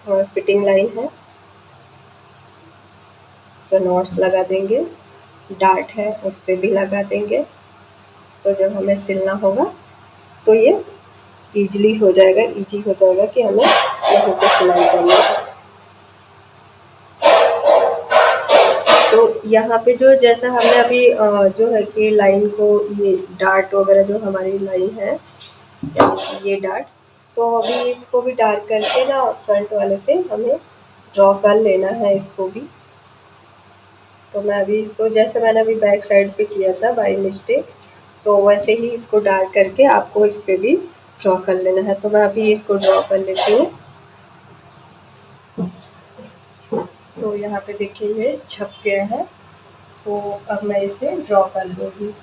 फिटिंग लाइन है उस पर नॉट्स लगा देंगे, डार्ट है उस पर भी लगा देंगे। तो जब हमें सिलना होगा तो ये इजी हो जाएगा कि हमें यहाँ पे सिलाई करनी है। तो यहाँ पे जो जैसा हमने अभी जो है कि लाइन को, ये डार्ट वगैरह जो हमारी लाइन है, ये डार्ट, तो अभी इसको भी डार्क करके ना फ्रंट वाले पे हमें ड्रॉ कर लेना है इसको भी। तो मैं अभी इसको जैसे मैंने अभी बैक साइड पे किया था बाय मिस्टेक, तो वैसे ही इसको डार्क करके आपको इस पे भी ड्रॉ कर लेना है। तो मैं अभी इसको ड्रॉ कर लेती हूँ। तो यहाँ पे देखिए ये छप गया है। तो अब मैं इसे ड्रॉ कर लूँगी।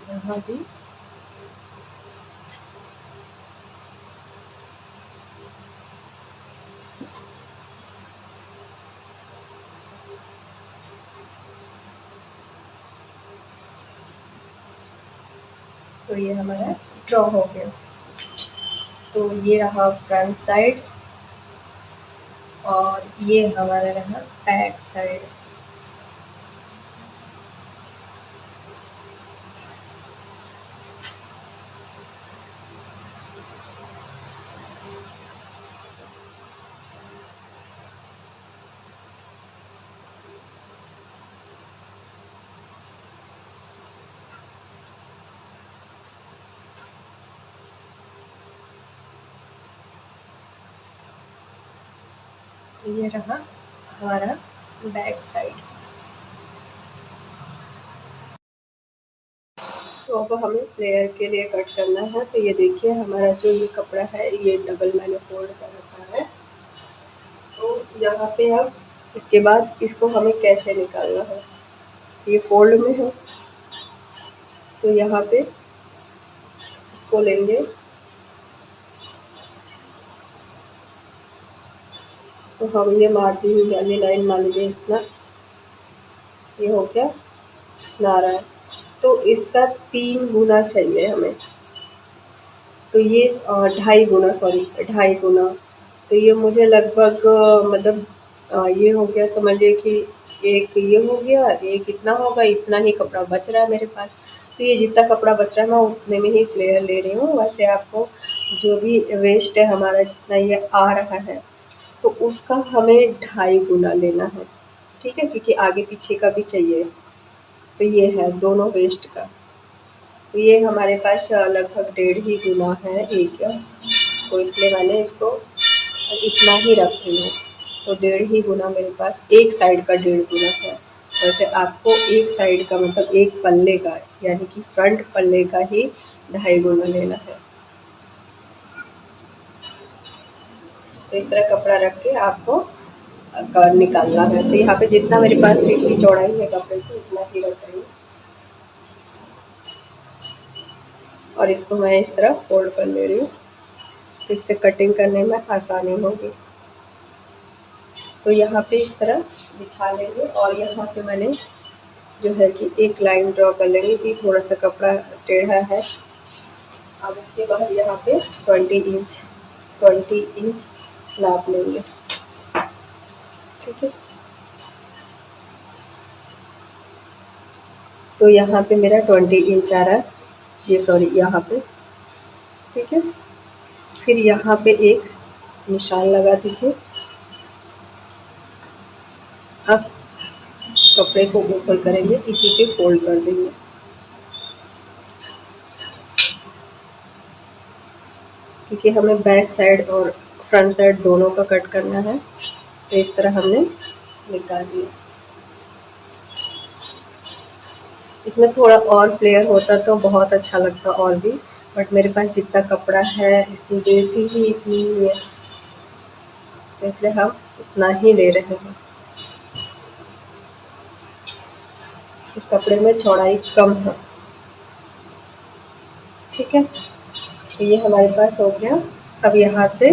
यहाँ भी तो ये हमारा ड्रॉ हो गया। तो ये रहा फ्रंट साइड और ये हमारा रहा बैक साइड। तो ये रहा हमारा बैक साइड। तो अब हमें फ्लेयर के लिए कट करना है। तो ये देखिए हमारा जो ये कपड़ा है ये डबल मैंने फोल्ड कर रखा है। तो यहाँ पे अब इसके बाद इसको हमें कैसे निकालना है, ये फोल्ड में है। तो यहाँ पे इसको लेंगे। तो हम ये मार्जिन वाली लाइन मान लीजिए इतना, ये हो गया नारा। तो इसका 3 गुना चाहिए हमें। तो ये 2.5 गुना, सॉरी 2.5 गुना। तो ये मुझे लगभग मतलब ये हो गया, समझिए कि एक ये हो गया, एक इतना होगा, इतना ही कपड़ा बच रहा है मेरे पास। तो ये जितना कपड़ा बच रहा है मैं उतने में ही फ्लेयर ले रही हूँ। वैसे आपको जो भी वेस्ट है हमारा जितना ये आ रहा है तो उसका हमें 2.5 गुना लेना है, ठीक है, क्योंकि आगे पीछे का भी चाहिए। तो ये है दोनों वेस्ट का। तो ये हमारे पास लगभग 1.5 ही गुना है एक, तो इसलिए मैंने इसको इतना ही रख रही हूँ। तो 1.5 ही गुना मेरे पास एक साइड का 1.5 गुना है। वैसे आपको एक साइड का मतलब एक पल्ले का यानी कि फ्रंट पल्ले का ही 2.5 गुना लेना है। तो इस तरह कपड़ा रख के आपको निकालना है। तो यहाँ पे जितना मेरे पास इसकी चौड़ाई है कपड़े की उतना ही रख रही हूँ और इसको मैं इस तरह फोल्ड कर ले रही हूँ। तो इससे कटिंग करने में आसानी होगी। तो यहाँ पे इस तरह बिछा लेंगे और यहाँ पे मैंने जो है कि एक लाइन ड्रॉ कर लेंगे कि थोड़ा सा कपड़ा टेढ़ा है। अब इसके बाद यहाँ पे 20 इंच नाप लेंगे, ठीक है। तो यहाँ पे मेरा 20 इंच आ रहा है, ये सॉरी यहाँ पे, ठीक है। फिर यहाँ पे एक निशान लगा दीजिए। अब कपड़े को ऊपर करेंगे, इसी पे फोल्ड कर देंगे। क्योंकि हमें बैक साइड और फ्रंट साइड दोनों का कट करना है। तो इस तरह हमने निकाल लिया। इसमें थोड़ा और फ्लेयर होता तो बहुत अच्छा लगता और भी, बट मेरे पास जितना कपड़ा है इसकी बेटी ही इतनी ही है, तो इसलिए हम उतना ही ले रहे हैं। इस कपड़े में चौड़ाई कम है, ठीक है। तो ये हमारे पास हो गया। अब यहाँ से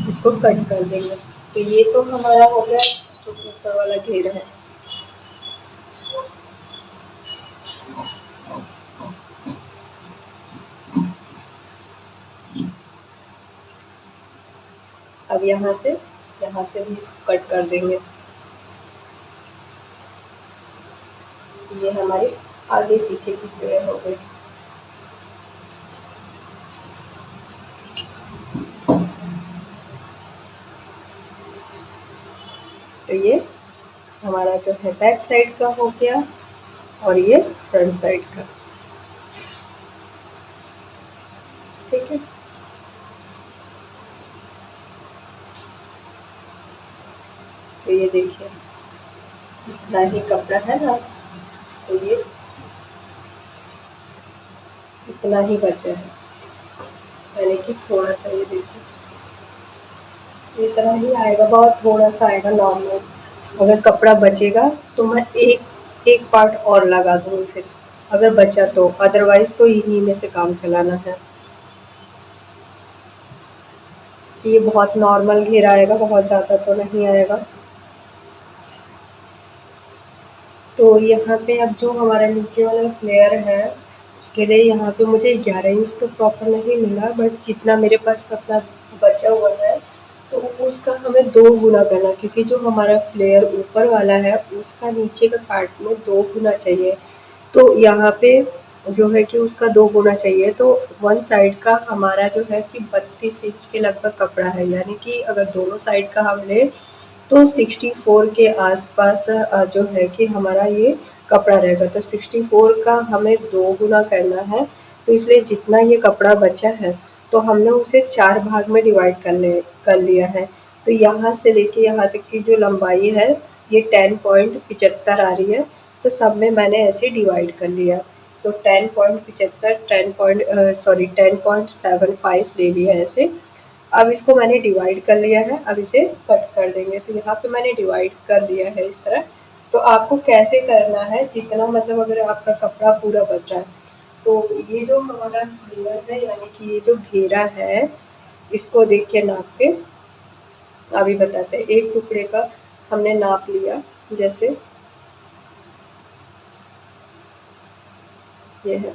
इसको कट कर देंगे। तो ये तो हमारा हो गया जो ऊपर वाला घेरा है। अब यहाँ से भी इसको कट कर देंगे। ये हमारे आगे पीछे की फ्लेयर हो गई। तो ये हमारा जो है बैक साइड का हो गया और ये फ्रंट साइड का। ठीक है, तो ये देखिए इतना ही कपड़ा है ना, तो ये इतना ही बचा है, यानी कि थोड़ा सा ये देखिए इतना ही आएगा, बहुत थोड़ा सा आएगा नॉर्मल। अगर कपड़ा बचेगा तो मैं एक एक पार्ट और लगा दूँगी फिर, अगर बचा तो, अदरवाइज तो इन्हीं में से काम चलाना है। ये बहुत नॉर्मल घेरा आएगा, बहुत ज़्यादा तो नहीं आएगा। तो यहाँ पे अब जो हमारा नीचे वाला फ्लेयर है, उसके लिए यहाँ पे मुझे 11 इंच तो प्रॉपर नहीं मिला, बट जितना मेरे पास अपना बचा हुआ है तो उसका हमें 2 गुना करना, क्योंकि जो हमारा फ्लेयर ऊपर वाला है उसका नीचे का पार्ट में 2 गुना चाहिए। तो यहाँ पे जो है कि उसका 2 गुना चाहिए, तो वन साइड का हमारा जो है कि 32 इंच के लगभग कपड़ा है, यानी कि अगर दोनों साइड का हम लें तो 64 के आसपास जो है कि हमारा ये कपड़ा रहेगा। तो 64 का हमें 2 गुना करना है, तो इसलिए जितना ये कपड़ा बचा है तो हमने उसे 4 भाग में डिवाइड कर लिया है। तो यहाँ से लेके यहाँ तक की जो लंबाई है ये 10.75 आ रही है, तो सब में मैंने ऐसे डिवाइड कर लिया। तो 10.75 10.75 ले लिया ऐसे। अब इसको मैंने डिवाइड कर लिया है, अब इसे कट कर देंगे। तो यहाँ पे मैंने डिवाइड कर दिया है इस तरह। तो आपको कैसे करना है, जितना मतलब अगर आपका कपड़ा पूरा बच रहा है, तो ये जो हमारा फ्लेयर है यानी कि ये जो घेरा है, इसको देखिए नाप के अभी बताते हैं। एक टुकड़े का हमने नाप लिया, जैसे ये है,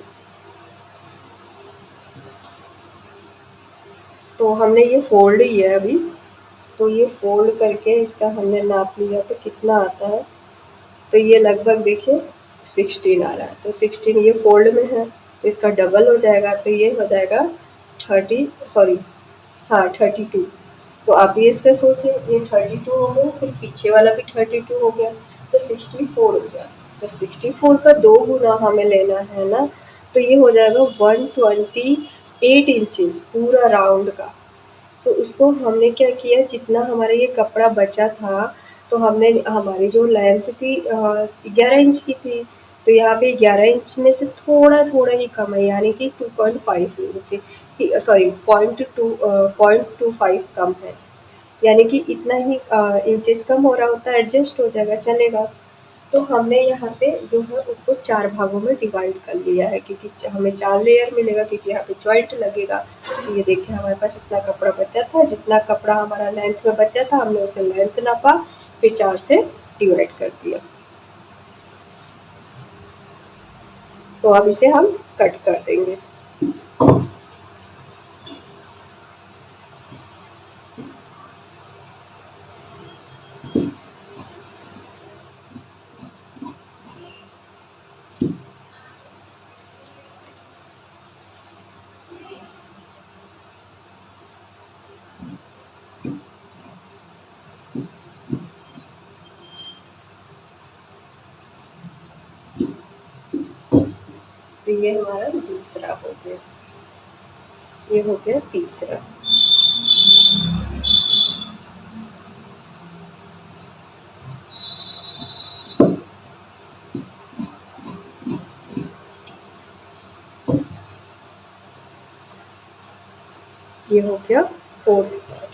तो हमने ये फोल्ड ही है अभी, तो ये फोल्ड करके इसका हमने नाप लिया तो कितना आता है, तो ये लगभग देखिए 16 आ रहा है। तो 16 ये फोल्ड में है, तो इसका डबल हो जाएगा, तो ये हो जाएगा 30, सॉरी हाँ 32। तो आप ये इसका सोचिए, ये 32 हो गया, फिर पीछे वाला भी 32 हो गया, तो 64 हो गया। तो 64 का 2 गुना हमें लेना है ना, तो ये हो जाएगा 128 इंचेस पूरा राउंड का। तो उसको हमने क्या किया, जितना हमारा ये कपड़ा बचा था, तो हमने हमारी जो लेंथ थी 11 इंच की थी, तो यहाँ पे 11 इंच में से थोड़ा थोड़ा ही कम है, यानी कि 2.5 इंच, सॉरी 0.25 कम है, यानी कि इतना ही इंचेस कम हो रहा होता है, एडजस्ट हो जाएगा, चलेगा। तो हमने यहाँ पे जो है उसको 4 भागों में डिवाइड कर लिया है, क्योंकि हमें 4 लेयर मिलेगा, क्योंकि यहाँ पे जॉइंट लगेगा। तो ये देखिए हमारे पास इतना कपड़ा बचा था, जितना कपड़ा हमारा लेंथ में बचा था हमने उसे लेंथ नापा, फिर 4 से डिवाइड कर दिया। तो अब इसे हम कट कर देंगे। तो ये हमारा दूसरा हो गया, ये हो गया तीसरा। ये हो गया फोर्थ पार्ट।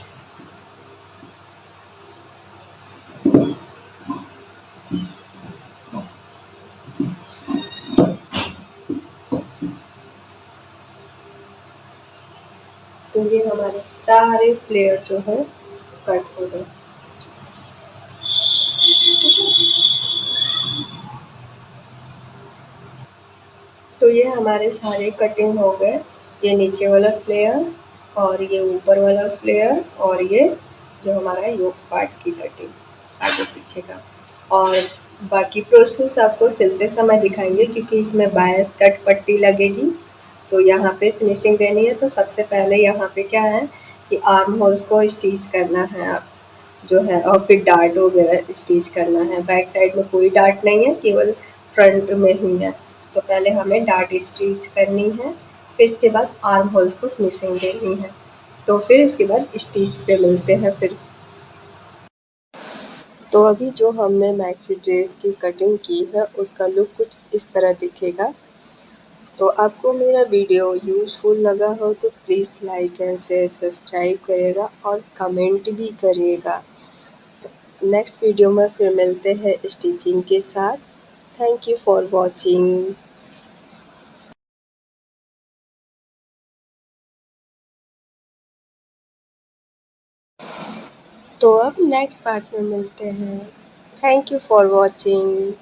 तो ये हमारे सारे फ्लेयर जो है कट हो गए। तो ये हमारे सारे कटिंग हो गए, ये नीचे वाला फ्लेयर और ये ऊपर वाला फ्लेयर और ये जो हमारा योक पार्ट की कटिंग आगे पीछे का। और बाकी प्रोसेस आपको सिलते समय दिखाएंगे क्योंकि इसमें बायस कट पट्टी लगेगी। तो यहाँ पे फिनिशिंग देनी है, तो सबसे पहले यहाँ पे क्या है कि आर्म होल्स को स्टिच करना है आप जो है, और फिर डार्ट वगैरह स्टिच करना है। बैक साइड में कोई डार्ट नहीं है, केवल फ्रंट में ही है। तो पहले हमें डार्ट स्टिच करनी है, फिर इसके बाद आर्म होल्स को फिनिशिंग देनी है। तो फिर इसके बाद स्टिच पे मिलते हैं फिर। तो अभी जो हमने मैक्सी ड्रेस की कटिंग की है उसका लुक कुछ इस तरह दिखेगा। तो आपको मेरा वीडियो यूज़फुल लगा हो तो please like and share subscribe करिएगा और कमेंट भी करिएगा। नेक्स्ट वीडियो में फिर मिलते हैं स्टिचिंग के साथ। Thank you for watching. तो अब नेक्स्ट पार्ट में मिलते हैं। Thank you for watching.